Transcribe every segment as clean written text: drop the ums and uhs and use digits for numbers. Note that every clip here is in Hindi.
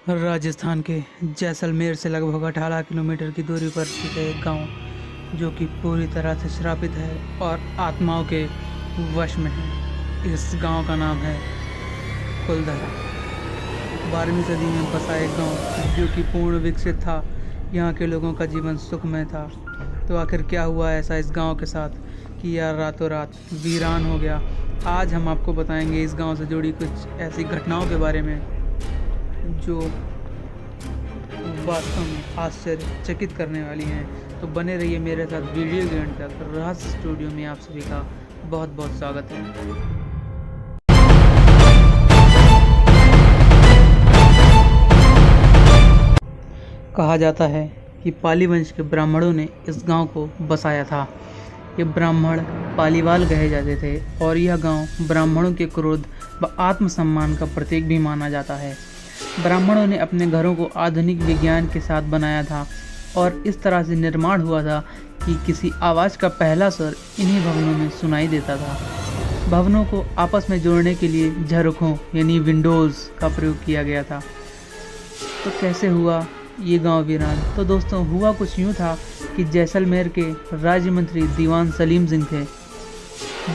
राजस्थान के जैसलमेर से लगभग 18 किलोमीटर की दूरी पर स्थित है एक गांव जो कि पूरी तरह से श्रापित है और आत्माओं के वश में है। इस गांव का नाम है कुलधरा। 12वीं सदी में बसा एक गांव जो कि पूर्ण विकसित था। यहाँ के लोगों का जीवन सुखमय था। तो आखिर क्या हुआ ऐसा इस गांव के साथ कि यह रातों रात वीरान हो गया। आज हम आपको बताएंगे इस गांव से जुड़ी कुछ ऐसी घटनाओं के बारे में जो वास्तव में आश्चर्यचकित करने वाली हैं। तो बने रहिए मेरे साथ वीडियो के अंत तक। रहस्य स्टूडियो में आप सभी का बहुत बहुत स्वागत है। कहा जाता है कि पाली वंश के ब्राह्मणों ने इस गांव को बसाया था। ये ब्राह्मण पालीवाल कहे जाते थे और यह गांव ब्राह्मणों के क्रोध व आत्मसम्मान का प्रतीक भी माना जाता है। ब्राह्मणों ने अपने घरों को आधुनिक विज्ञान के साथ बनाया था और इस तरह से निर्माण हुआ था कि किसी आवाज़ का पहला स्वर इन्हीं भवनों में सुनाई देता था। भवनों को आपस में जोड़ने के लिए झरोखों यानी विंडोज़ का प्रयोग किया गया था। तो कैसे हुआ ये गांव वीरान? तो दोस्तों, हुआ कुछ यूँ था कि जैसलमेर के राज्य मंत्री दीवान सलीम सिंह थे,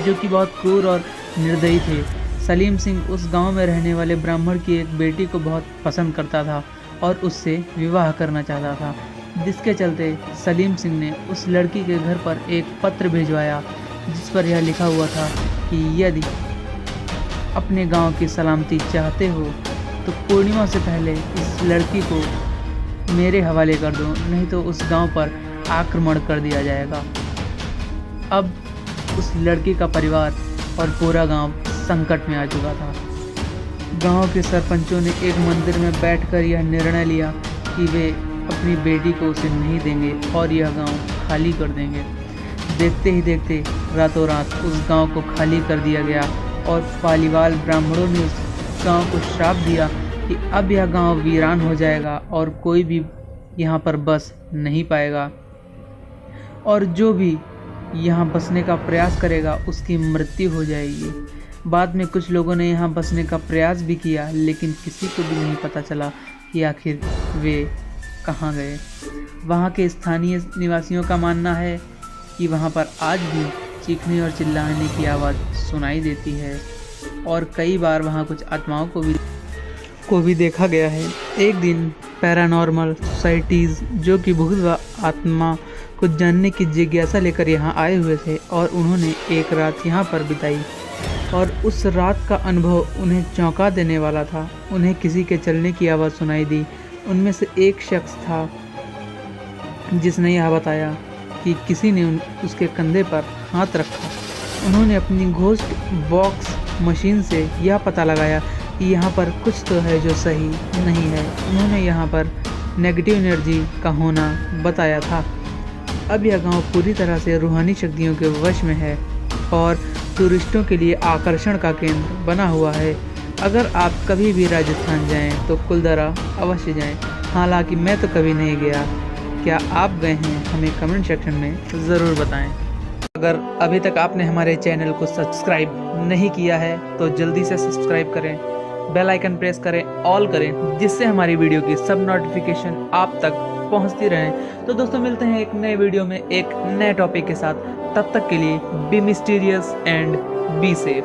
जो कि बहुत क्रूर और निर्दयी थे। सलीम सिंह उस गांव में रहने वाले ब्राह्मण की एक बेटी को बहुत पसंद करता था और उससे विवाह करना चाहता था, जिसके चलते सलीम सिंह ने उस लड़की के घर पर एक पत्र भिजवाया जिस पर यह लिखा हुआ था कि यदि अपने गांव की सलामती चाहते हो तो पूर्णिमा से पहले इस लड़की को मेरे हवाले कर दो, नहीं तो उस गांव पर आक्रमण कर दिया जाएगा। अब उस लड़की का परिवार और पूरा गांव संकट में आ चुका था। गांव के सरपंचों ने एक मंदिर में बैठकर यह निर्णय लिया कि वे अपनी बेटी को उसे नहीं देंगे और यह गांव खाली कर देंगे। देखते ही देखते रातों रात उस गांव को खाली कर दिया गया और पालीवाल ब्राह्मणों ने उस गांव को श्राप दिया कि अब यह गांव वीरान हो जाएगा और कोई भी यहाँ पर बस नहीं पाएगा और जो भी यहाँ बसने का प्रयास करेगा उसकी मृत्यु हो जाएगी। बाद में कुछ लोगों ने यहाँ बसने का प्रयास भी किया, लेकिन किसी को भी नहीं पता चला कि आखिर वे कहाँ गए। वहाँ के स्थानीय निवासियों का मानना है कि वहाँ पर आज भी चीखने और चिल्लाने की आवाज़ सुनाई देती है और कई बार वहाँ कुछ आत्माओं को भी देखा गया है। एक दिन पैरानॉर्मल सोसाइटीज़ जो कि भूत व आत्मा को जानने की जिज्ञासा लेकर यहाँ आए हुए थे और उन्होंने एक रात यहाँ पर बिताई और उस रात का अनुभव उन्हें चौंका देने वाला था। उन्हें किसी के चलने की आवाज़ सुनाई दी। उनमें से एक शख्स था जिसने यह बताया कि किसी ने उसके कंधे पर हाथ रखा। उन्होंने अपनी घोस्ट बॉक्स मशीन से यह पता लगाया कि यहाँ पर कुछ तो है जो सही नहीं है। उन्होंने यहाँ पर नेगेटिव एनर्जी का होना बताया था। अब यह गांव पूरी तरह से रूहानी शक्तियों के वश में है और टूरिस्टों के लिए आकर्षण का केंद्र बना हुआ है। अगर आप कभी भी राजस्थान जाएं तो कुलधरा अवश्य जाएं। हालांकि मैं तो कभी नहीं गया। क्या आप गए हैं? हमें कमेंट सेक्शन में ज़रूर बताएं। अगर अभी तक आपने हमारे चैनल को सब्सक्राइब नहीं किया है तो जल्दी से सब्सक्राइब करें, बेल आइकन प्रेस करें, ऑल करें, जिससे हमारी वीडियो की सब नोटिफिकेशन आप तक पहुंचती रहें। तो दोस्तों, मिलते हैं एक नए वीडियो में एक नए टॉपिक के साथ। तब तक के लिए be mysterious and be safe.